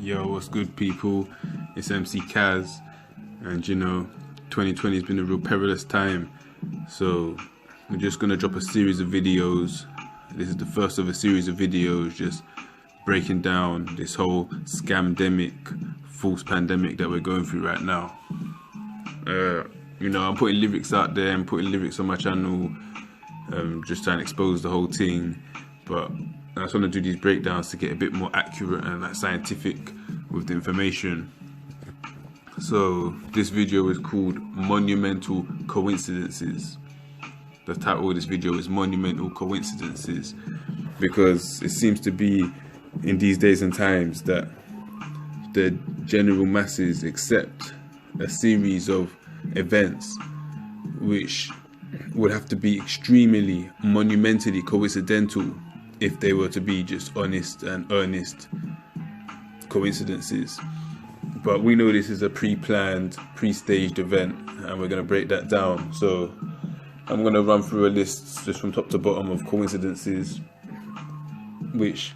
Yo, what's good, people? It's MC Kaz, and 2020 has been a real perilous time. So we're just gonna drop a series of videos. This is the first of a series of videos, just breaking down this whole scamdemic, false pandemic that we're going through right now. I'm putting lyrics out there, I'm putting lyrics on my channel, just trying to expose the whole thing, but I just want to do these breakdowns to get a bit more accurate and scientific with the information. So this video is called Monumental Coincidences. The title of this video is Monumental Coincidences, because it seems to be in these days and times that the general masses accept a series of events which would have to be extremely monumentally coincidental if they were to be just honest and earnest coincidences. But we know this is a pre-planned, pre-staged event, and we're going to break that down. So I'm going to run through a list just from top to bottom of coincidences which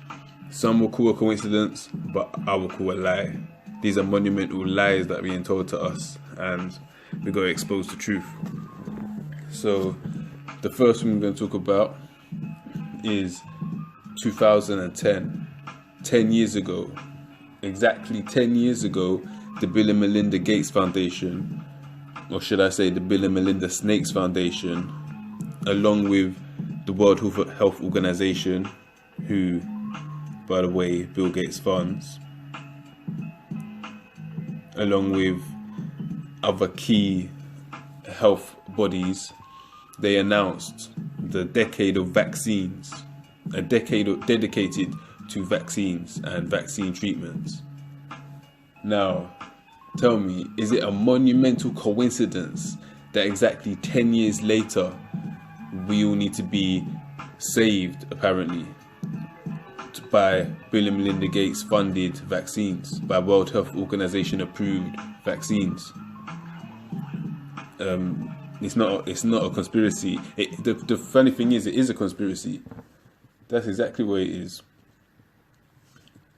some will call a coincidence, but I will call a lie. These are monumental lies that are being told to us, and we've got to expose the truth. So the first one we're going to talk about is 2010. 10 years ago, exactly 10 years ago, the Bill and Melinda Gates Foundation, or should I say the Bill and Melinda Snakes Foundation, along with the World Health Organization, who, by the way, Bill Gates funds, along with other key health bodies, they announced the decade of vaccines, a decade dedicated to vaccines and vaccine treatments. Now, tell me, is it a monumental coincidence that exactly 10 years later we all need to be saved, apparently, by Bill and Melinda Gates funded vaccines, by World Health Organization approved vaccines? It's not a conspiracy. The funny thing is, it is a conspiracy. That's exactly what it is.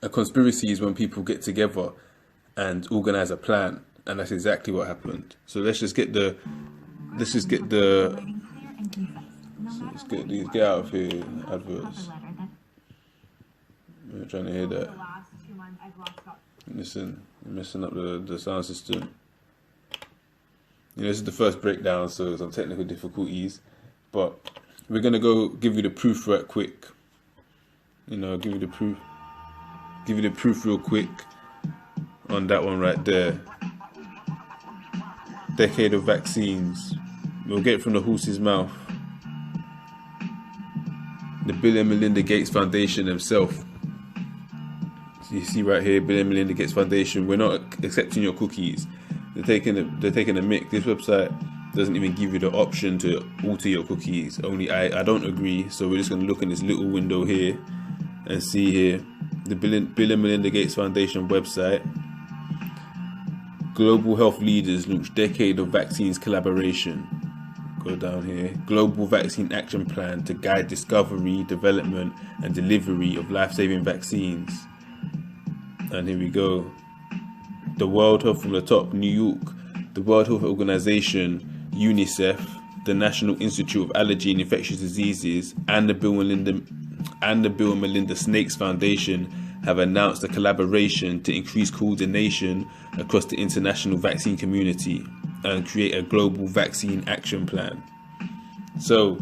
A conspiracy is when people get together and organize a plan, and that's exactly what happened. So let's get out of here, adverts. I'm not trying to hear that. Listen, I'm messing up the sound system. This is the first breakdown, so some technical difficulties, but we're gonna go give you the proof right quick. Give you the proof real quick on that one right there. Decade of vaccines. We'll get it from the horse's mouth. The Bill and Melinda Gates Foundation themselves. So you see right here, Bill and Melinda Gates Foundation. We're not accepting your cookies. They're taking a mick. This website doesn't even give you the option to alter your cookies. Only I don't agree. So we're just going to look in this little window here and see here the Bill and Melinda Gates Foundation website. Global health leaders launch decade of vaccines collaboration. Go down here. Global vaccine action plan to guide discovery, development, and delivery of life-saving vaccines. And here we go. The World Health from the top, New York, the World Health Organization, UNICEF, the National Institute of Allergy and Infectious Diseases, and the Bill and Melinda Snakes Foundation have announced a collaboration to increase coordination across the international vaccine community and create a global vaccine action plan. So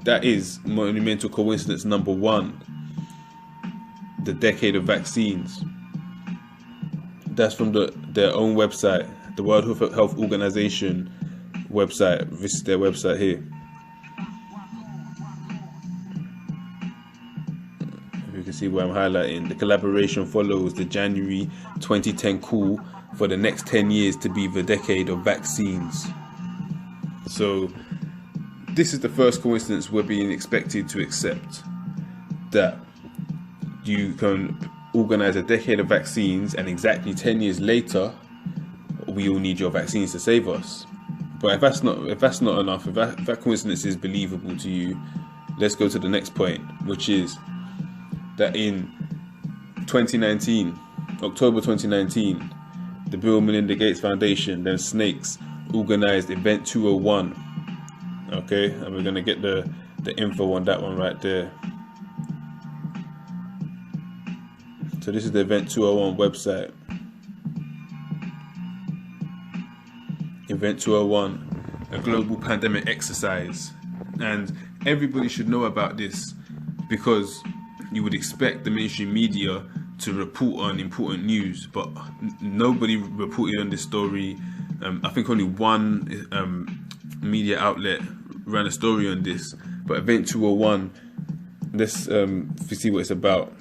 that is monumental coincidence number one, the decade of vaccines. That's from their own website, the World Health Organization website. This is their website here. You can see where I'm highlighting. The collaboration follows the January 2010 call for the next 10 years to be the decade of vaccines. So this is the first coincidence we're being expected to accept, that you can organize a decade of vaccines and exactly 10 years later we all need your vaccines to save us. But if that's not enough, if that coincidence is believable to you, let's go to the next point, which is that in 2019 October 2019, the Bill and Melinda Gates Foundation, then Snakes, organized Event 201. Okay, and we're gonna get the info on that one right there. So this is the Event 201 website. Event 201, a global pandemic exercise. And everybody should know about this, because you would expect the mainstream media to report on important news, but nobody reported on this story. I think only one media outlet ran a story on this. But Event 201, let's see what it's about.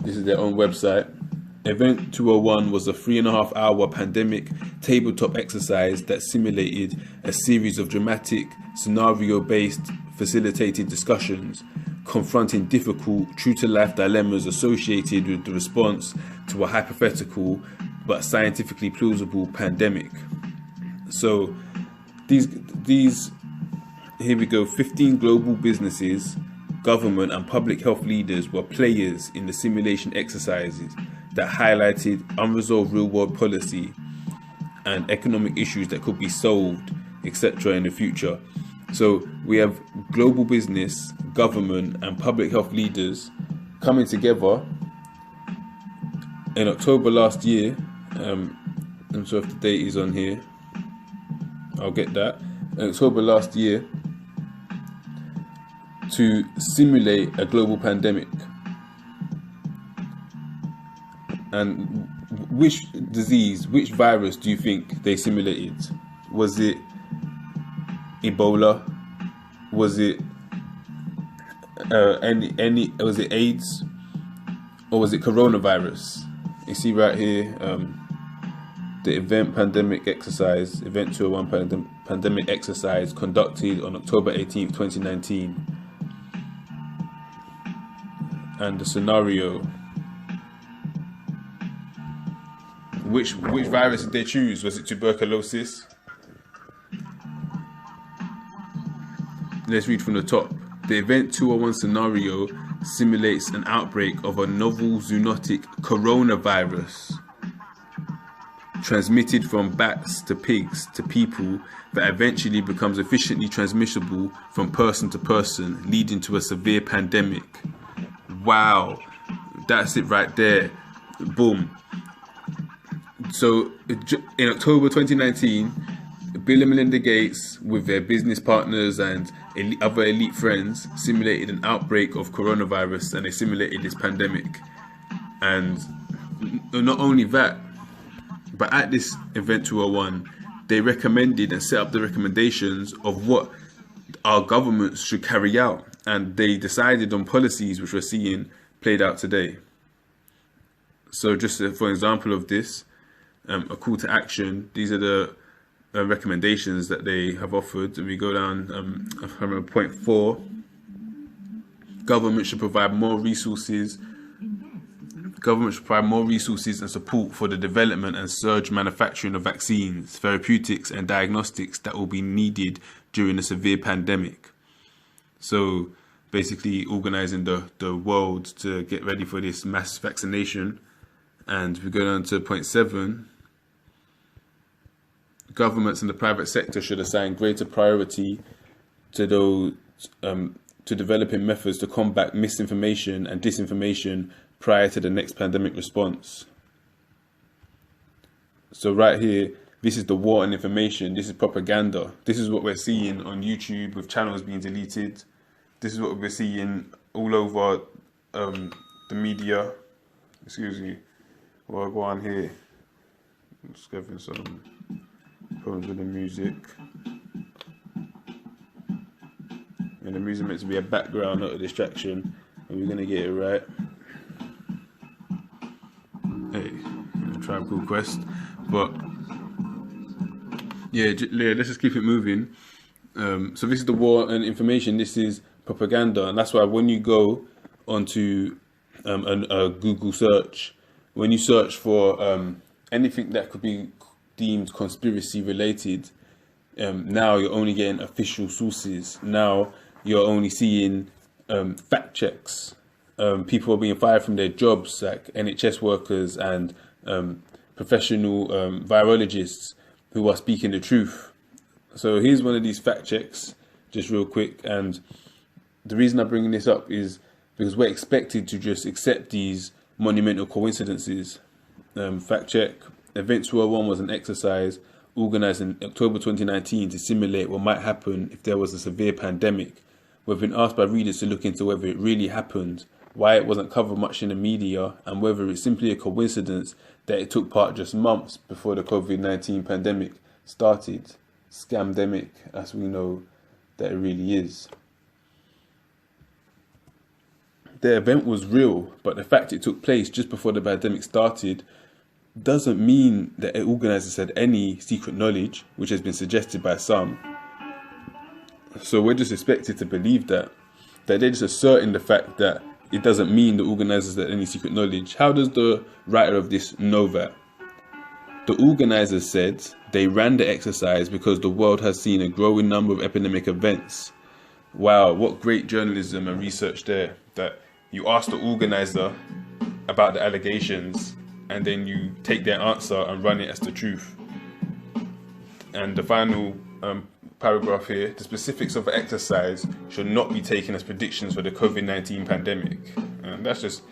This is their own website. Event 201 was a 3.5-hour pandemic tabletop exercise that simulated a series of dramatic, scenario-based, facilitated discussions confronting difficult, true-to-life dilemmas associated with the response to a hypothetical but scientifically plausible pandemic. So these here we go, 15 global businesses, government and public health leaders were players in the simulation exercises that highlighted unresolved real-world policy and economic issues that could be solved, etc. in the future. So we have global business, government and public health leaders coming together in October last year. I'm sure if the date is on here, I'll get that. In October last year, to simulate a global pandemic. And which disease, which virus do you think they simulated? Was it Ebola? Was it was it AIDS? Or was it coronavirus? You see right here, the event pandemic exercise, Event 201 pandemic exercise conducted on October 18th, 2019. And the scenario, which virus did they choose? Was it tuberculosis? Let's read from the top. The Event 201 scenario simulates an outbreak of a novel zoonotic coronavirus transmitted from bats to pigs to people that eventually becomes efficiently transmissible from person to person, leading to a severe pandemic. Wow, that's it right there. Boom. So in October 2019, Bill and Melinda Gates, with their business partners and other elite friends, simulated an outbreak of coronavirus, and they simulated this pandemic. And not only that, but at this Event 201, they recommended and set up the recommendations of what our governments should carry out. And they decided on policies which we're seeing played out today. So just for example of this, a call to action, these are the recommendations that they have offered. And we go down from point 4. Government should provide more resources. Government should provide more resources and support for the development and surge manufacturing of vaccines, therapeutics and diagnostics that will be needed during a severe pandemic. So basically organizing the world to get ready for this mass vaccination. And we go down to point 7. Governments and the private sector should assign greater priority to those to developing methods to combat misinformation and disinformation prior to the next pandemic response. So right here, this is the war on information. This is propaganda. This is what we're seeing on YouTube with channels being deleted. This is what we're seeing all over the media. Excuse me. Well, I'll go on here. I'm just having some problems with the music. And the music meant to be a background, not a distraction. And we're gonna get it right. Hey, Tribe Called Quest. But yeah, let's just keep it moving. So this is the war on information. This is propaganda, and that's why when you go onto a Google search, when you search for anything that could be deemed conspiracy related, now you're only getting official sources. Now you're only seeing fact checks. people are being fired from their jobs, like NHS workers and professional virologists who are speaking the truth. So here's one of these fact checks, just real quick. And the reason I'm bringing this up is because we're expected to just accept these monumental coincidences. Fact check: Event 201 was an exercise organised in October 2019 to simulate what might happen if there was a severe pandemic. We've been asked by readers to look into whether it really happened, why it wasn't covered much in the media, and whether it's simply a coincidence that it took part just months before the COVID-19 pandemic started. Scamdemic, as we know that it really is. The event was real, but the fact it took place just before the pandemic started doesn't mean that organisers had any secret knowledge, which has been suggested by some. So we're just expected to believe that they're just asserting the fact that it doesn't mean the organisers had any secret knowledge. How does the writer of this know that? The organisers said they ran the exercise because the world has seen a growing number of epidemic events. Wow, what great journalism and research there, that you ask the organiser about the allegations and then you take their answer and run it as the truth. And the final paragraph here: the specifics of the exercise should not be taken as predictions for the COVID-19 pandemic. And that's just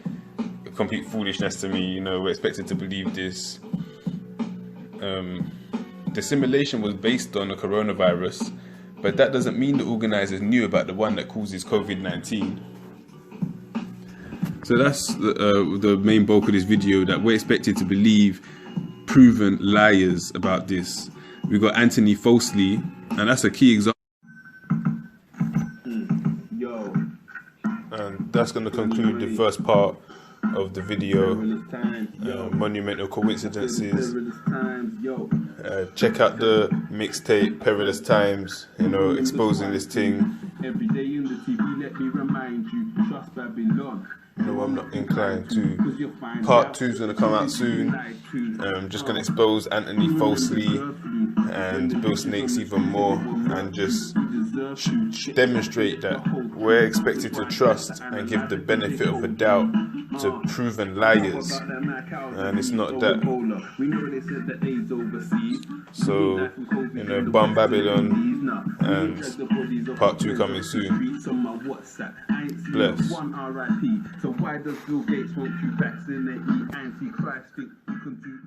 complete foolishness to me. You know, we're expected to believe this. The simulation was based on the coronavirus, but that doesn't mean the organisers knew about the one that causes COVID-19. So that's the main bulk of this video, that we're expected to believe proven liars about this. We got Anthony Falsely, and that's a key example. And that's going to conclude the first part of the video. Monumental coincidences. Check out the mixtape Perilous Times, you know, exposing this thing. Every day in the TV, let me remind you, trust Babylon. No, I'm not inclined to. Part 2 is going to come out soon. Just going to expose Anthony Falsely and Bill Snakes even more, and just demonstrate that we're expected to trust and give the benefit of the doubt to proven liars, and it's not that. So, you know, Bomb Babylon, and part 2 coming soon. Bless. So why does Bill Gates want you vaccinate me? Antichrist think you can do